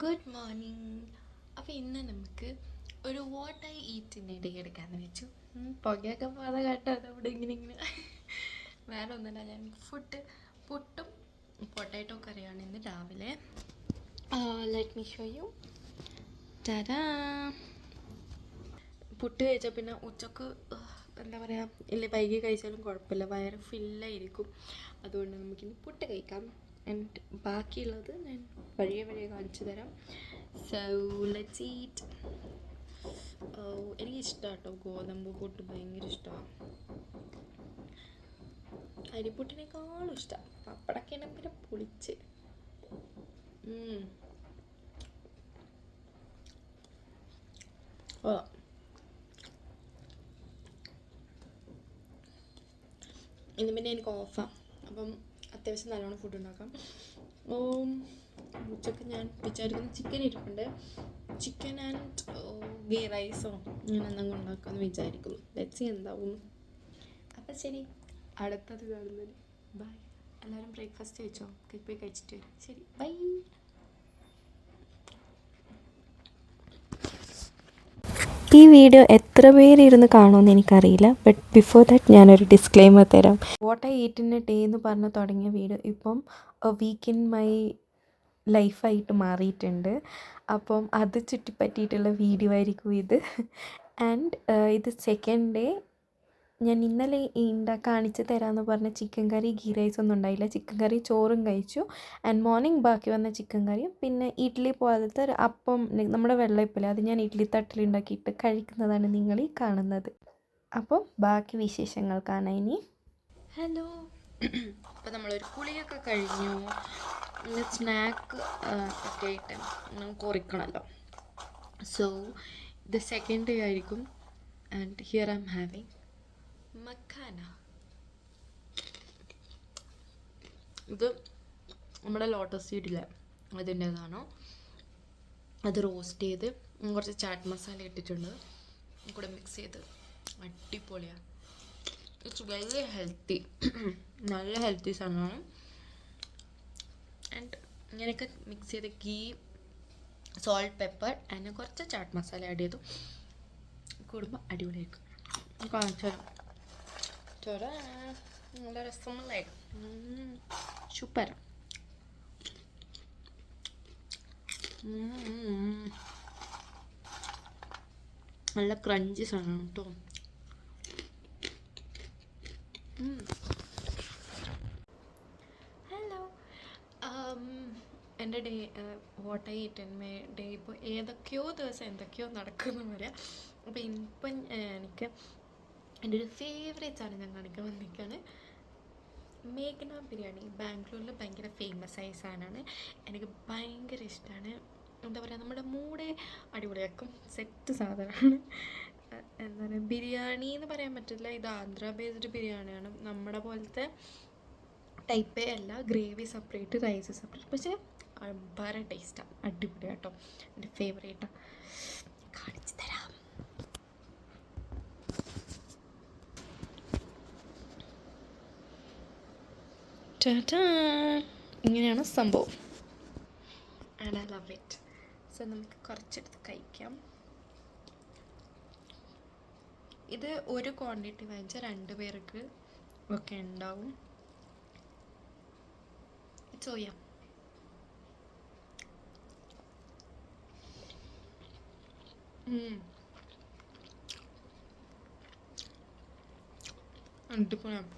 Good morning. അപ്പോൾ ഇന്ന് നമുക്ക് ഒരു വാട്ട് ഐ ഈറ്റിൻ്റെ ഡേ എടുക്കാമെന്ന് വെച്ചു. പുകയൊക്കെ പാത കേട്ടോ അതവിടെ ഇങ്ങനെ വേറെ ഒന്നുമില്ല. ഞാൻ പുട്ടും പൊട്ടാറ്റോ കറിയാണ് ഇന്ന് രാവിലെ. Let me show you. Tata. Puttu കഴിച്ചാൽ പിന്നെ ഉച്ചക്ക് എന്താ പറയുക, ഇല്ല വൈകി കഴിച്ചാലും കുഴപ്പമില്ല, വയറ് ഫില്ലായിരിക്കും. അതുകൊണ്ട് നമുക്കിനി പുട്ട് കഴിക്കാം. ആൻഡ് ബാക്കിയുള്ളത് ഞാൻ വഴിയെ കാണിച്ചു തരാം. So let's eat. എനിക്കിഷ്ടമാണ് കേട്ടോ, ഗോതമ്പ് പുട്ട് ഭയങ്കര ഇഷ്ടമാണ്. അരിപ്പുട്ടിനേക്കാളും ഇഷ്ടമാണ്. പപ്പടൊക്കെയാണ് പിന്നെ പൊളിച്ച്. ഇന്ന് പിന്നെ എനിക്ക് ഓഫാണ്, അപ്പം അത്യാവശ്യം നല്ലോണം ഫുഡ് ഉണ്ടാക്കാം. ഉച്ചക്ക് ഞാൻ വിചാരിക്കുന്ന ചിക്കൻ ഇരിപ്പുണ്ട്. ചിക്കൻ ആൻഡ് ഗീ റൈസോ ഞാൻ എന്തെങ്കിലും ഉണ്ടാക്കാമെന്ന് വിചാരിക്കുന്നു. ലെറ്റ്സ് എന്താവും. അപ്പം ശരി, അടുത്തത് കാണുന്നത്. ബൈ. എല്ലാവരും ബ്രേക്ക്ഫാസ്റ്റ് കഴിച്ചോ? പോയി കഴിച്ചിട്ട് വരും. ശരി, ബൈ. ഈ വീഡിയോ എത്ര പേരിരുന്ന് കാണുമെന്ന് എനിക്കറിയില്ല. ബട്ട് ബിഫോർ ദാറ്റ് ഞാനൊരു ഡിസ്ക്ലെയിമർ തരാം. What I eat in A day എന്ന് പറഞ്ഞ് തുടങ്ങിയ വീഡിയോ ഇപ്പം വീക്ക് ഇൻ മൈ ലൈഫായിട്ട് മാറിയിട്ടുണ്ട്. അപ്പം അത് ചുറ്റിപ്പറ്റിയിട്ടുള്ള വീഡിയോ ആയിരിക്കും ഇത്. ആൻഡ് ഇത് സെക്കൻഡ് ഡേ. ഞാൻ ഇന്നലെ കാണിച്ച് തരാമെന്ന് പറഞ്ഞ ചിക്കൻ കറി ഗീ റൈസ് ഒന്നും ഉണ്ടായില്ല. ചിക്കൻ കറി ചോറും കഴിച്ചു. ആൻഡ് മോർണിംഗ് ബാക്കി വന്ന ചിക്കൻ കറിയും പിന്നെ ഇഡ്ഡലി പോലത്തെ ഒരു അപ്പം, നമ്മുടെ വെള്ളയപ്പല്ലേ, അത് ഞാൻ ഇഡ്ഡലി തട്ടിലുണ്ടാക്കിയിട്ട് കഴിക്കുന്നതാണ് നിങ്ങൾ ഈ കാണുന്നത്. അപ്പോൾ ബാക്കി വിശേഷങ്ങൾ കാണാം ഇനി. ഹലോ. അപ്പോൾ നമ്മളൊരു കുളിയൊക്കെ കഴിഞ്ഞു. സ്നാക്ക് ഒക്കെ ആയിട്ട് നമുക്ക് കുറിക്കണമല്ലോ. സോ ഇത് സെക്കൻഡ് ഡേ ആയിരിക്കും. And here I M having makhana. ഇത് നമ്മുടെ ലോട്ടസ് സീഡില്ലേ അതിൻ്റേതാണ്. അത് റോസ്റ്റ് ചെയ്ത് കുറച്ച് ചാറ്റ് മസാല ഇട്ടിട്ടുണ്ട്, കൂടെ മിക്സ് ചെയ്ത് അടിപൊളിയാണ്. ഇറ്റ്സ് വെരി ഹെൽത്തി, നല്ല ഹെൽത്തി സാധനമാണ്. ആൻഡ് ഇങ്ങനെയൊക്കെ മിക്സ് ചെയ്ത് ഗീ, സോൾട്ട്, പെപ്പർ ആൻഡ് കുറച്ച് ചാറ്റ് മസാല ആഡ് ചെയ്തു കൂടുമ്പോൾ അടിപൊളിയായിരിക്കും. കാണിച്ചു തരാം. നല്ല രസമുള്ളതായിരിക്കും. സൂപ്പർ. നല്ല ക്രഞ്ചി സാധനമാണ് കേട്ടോ. ഹലോ. എൻ്റെ day, what I eat in my day, ഇപ്പോൾ ഏതൊക്കെയോ ദിവസം എന്തൊക്കെയോ നടക്കുമെന്ന് പറയാം. അപ്പോൾ ഇപ്പം എനിക്ക് എൻ്റെ ഒരു ഫേവറേറ്റ് സാധനം ഞാൻ കാണിക്കാൻ വന്നിരിക്കുകയാണ്. മേഘന ബിരിയാണി. ബാംഗ്ലൂരിൽ ഭയങ്കര ഫേമസ് ആയ സാധനമാണ്. എനിക്ക് ഭയങ്കര ഇഷ്ടമാണ്. എന്താ പറയുക, നമ്മുടെ മൂടെ അടിപൊളിയാക്കും. സെറ്റ് സാധനമാണ്. എന്താ പറയുക, ബിരിയാണി എന്ന് പറയാൻ പറ്റില്ല. ഇത് ആന്ധ്ര ബേസ്ഡ് ബിരിയാണിയാണ്. നമ്മുടെ പോലത്തെ ടൈപ്പേ അല്ല. Gravy separate, rice separate. പക്ഷേ വളരെ ടേസ്റ്റാണ്. അടിപൊളിയാണ് കേട്ടോ. എൻ്റെ ഫേവറേറ്റാണ്. കാണിച്ചു തരാം. ഇങ്ങനെയാണ് സംഭവം. And I love it. So നമുക്ക് കുറച്ചെടുത്ത് കഴിക്കാം. ഇത് ഒരു ക്വാണ്ടിറ്റി വാങ്ങിച്ചാൽ 2 പേർക്ക് ഒക്കെ ഉണ്ടാവും. സോയ അടിപൊളിയാണ്.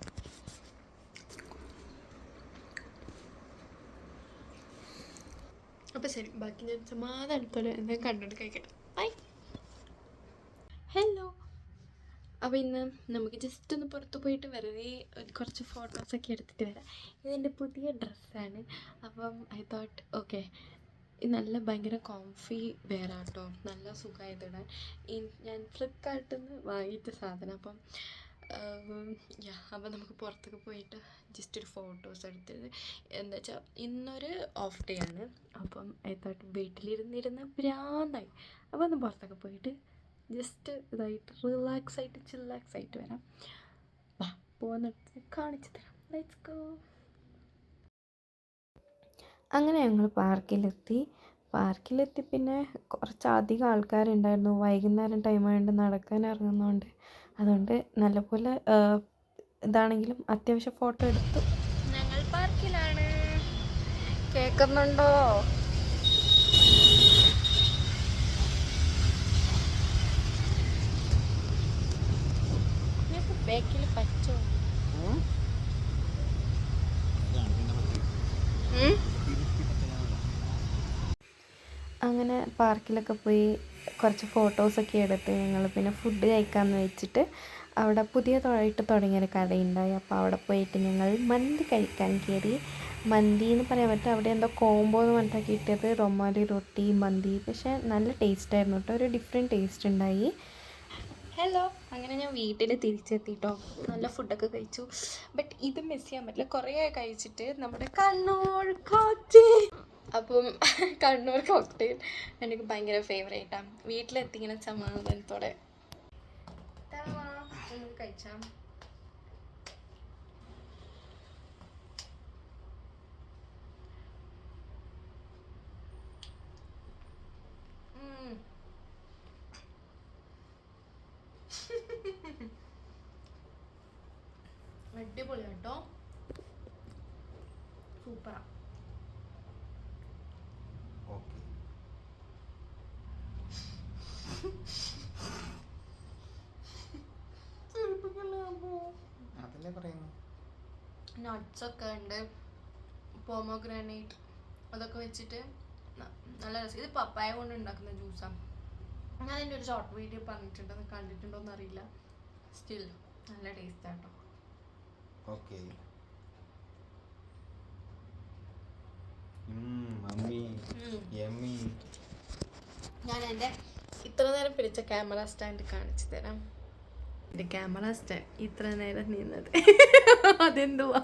അപ്പോൾ ശരി, ബാക്കി ഞാൻ സമാധാനത്തോടെ എന്തെങ്കിലും കണ്ടിട്ട് കഴിക്കട്ടെ. ബൈ. ഹലോ. അപ്പോൾ ഇന്ന് നമുക്ക് ജസ്റ്റ് ഒന്ന് പുറത്ത് പോയിട്ട് വെറുതെ കുറച്ച് ഫോട്ടോസൊക്കെ എടുത്തിട്ട് വരാം. ഇതെൻ്റെ പുതിയ ഡ്രസ്സാണ്. അപ്പം ഐ തോട്ട് ഓക്കെ, നല്ല ഭയങ്കര കോംഫി വെയറാട്ടോ, നല്ല സുഖമായിട്ടിടാൻ. ഞാൻ ഫ്ലിപ്കാർട്ടിൽ നിന്ന് വാങ്ങിയിട്ട് സാധനം. അപ്പം അപ്പം നമുക്ക് പുറത്തൊക്കെ പോയിട്ട് ജസ്റ്റ് ഒരു ഫോട്ടോസ് എടുത്തത്. എന്താ വെച്ചാൽ ഇന്നൊരു ഓഫ് ഡേ ആണ്. അപ്പം ഐ തോട്ട് വീട്ടിലിരുന്നിരുന്ന് ഭ്രാന്തായി. അപ്പോൾ ഒന്ന് പുറത്തൊക്കെ പോയിട്ട് ജസ്റ്റ് ഇതായിട്ട് റിലാക്സ് ആയിട്ട് ചില്ലാക്സ് ആയിട്ട് വരാം. പോകുന്നിടത്ത് കാണിച്ചു തരാം. Let's go. അങ്ങനെ ഞങ്ങൾ പാർക്കിലെത്തി. പാർക്കിലെത്തി പിന്നെ കുറച്ചധികം ആൾക്കാരുണ്ടായിരുന്നു. വൈകുന്നേരം ടൈം ആയതുകൊണ്ട് നടക്കാൻ ഇറങ്ങുന്നതുകൊണ്ട് അതുകൊണ്ട് നല്ലപോലെ ഇതാണെങ്കിലും അത്യാവശ്യം ഫോട്ടോ എടുത്തു. ഞങ്ങൾ പാർക്കിലാണ്. കേൾക്കുന്നുണ്ടോ? ബാക്കിൽ പറ്റോ? അങ്ങനെ പാർക്കിലൊക്കെ പോയി കുറച്ച് ഫോട്ടോസൊക്കെ എടുത്ത് ഞങ്ങൾ പിന്നെ ഫുഡ് കഴിക്കാമെന്ന് വെച്ചിട്ട് അവിടെ പുതിയതായിട്ട് തുടങ്ങിയൊരു കടയുണ്ടായി. അപ്പോൾ അവിടെ പോയിട്ട് ഞങ്ങൾ മന്തി കഴിക്കാൻ കയറി. മന്തി എന്ന് പറയാൻ പറ്റും, അവിടെ എന്തോ കോംബോ എന്ന് പറഞ്ഞിട്ടാണ് കിട്ടിയത്. റൊമാലി റൊട്ടി മന്തി, പക്ഷേ നല്ല ടേസ്റ്റായിരുന്നു കേട്ടോ, ഒരു ഡിഫറെൻറ്റ് ടേസ്റ്റ് ഉണ്ടായി. ഹലോ, അങ്ങനെ ഞാൻ വീട്ടിൽ തിരിച്ചെത്തിട്ടോ. നല്ല ഫുഡൊക്കെ കഴിച്ചു. ബട്ട് ഇത് മിസ് ചെയ്യാൻ പറ്റില്ല, കുറേ കഴിച്ചിട്ട് നമ്മുടെ കണ്ണൂർ കോക്ടെയിൽ. അപ്പം കണ്ണൂർ കോക്ടെയിൽ എനിക്ക് ഭയങ്കര ഫേവറേറ്റാണ്. വീട്ടിലെത്തി ഇങ്ങനെ സമാധാനത്തോടെ കഴിച്ചാം. അടിപൊളി കേട്ടോ, സൂപ്പറാ. നട്ട്സൊക്കെ ഉണ്ട്, പോമോഗ്രാനൈറ്റ് അതൊക്കെ വെച്ചിട്ട് നല്ല രസം. ഇത് പപ്പായ കൊണ്ട് ഉണ്ടാക്കുന്ന ജ്യൂസാണ്. ഞാൻ എൻ്റെ ഒരു ഷോർട്ട് വീഡിയോ പറഞ്ഞിട്ടുണ്ട്, അത് കണ്ടിട്ടുണ്ടോയെന്ന് അറിയില്ല. സ്റ്റിൽ നല്ല ടേസ്റ്റ് ആട്ടോ. ഞാൻ എൻ്റെ ഇത്ര നേരം പിടിച്ച ക്യാമറ സ്റ്റാൻഡ് കാണിച്ചു തരാം. എൻ്റെ ക്യാമറ സ്റ്റാൻഡ് ഇത്ര നേരം നിന്നത് അതെന്തുവാ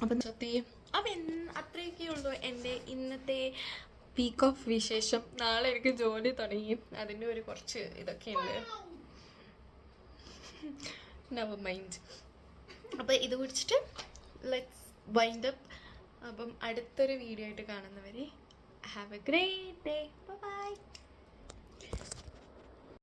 അപ്പം സത്യ അപ്പം അത്രയൊക്കെ ഉള്ളൂ എൻ്റെ ഇന്നത്തെ വീക്ക് ഓഫ് വിശേഷം. നാളെ എനിക്ക് ജോലി തുടങ്ങി, അതിൻ്റെ ഒരു കുറച്ച് ഇതൊക്കെ ഉണ്ട്. Never mind. അപ്പോൾ ഇത് കുടിച്ചിട്ട് ലെറ്റ്സ് വൈൻഡ് അപ്പ്. അപ്പം അടുത്തൊരു വീഡിയോ ആയിട്ട് കാണുന്നവരെ have a great day. By.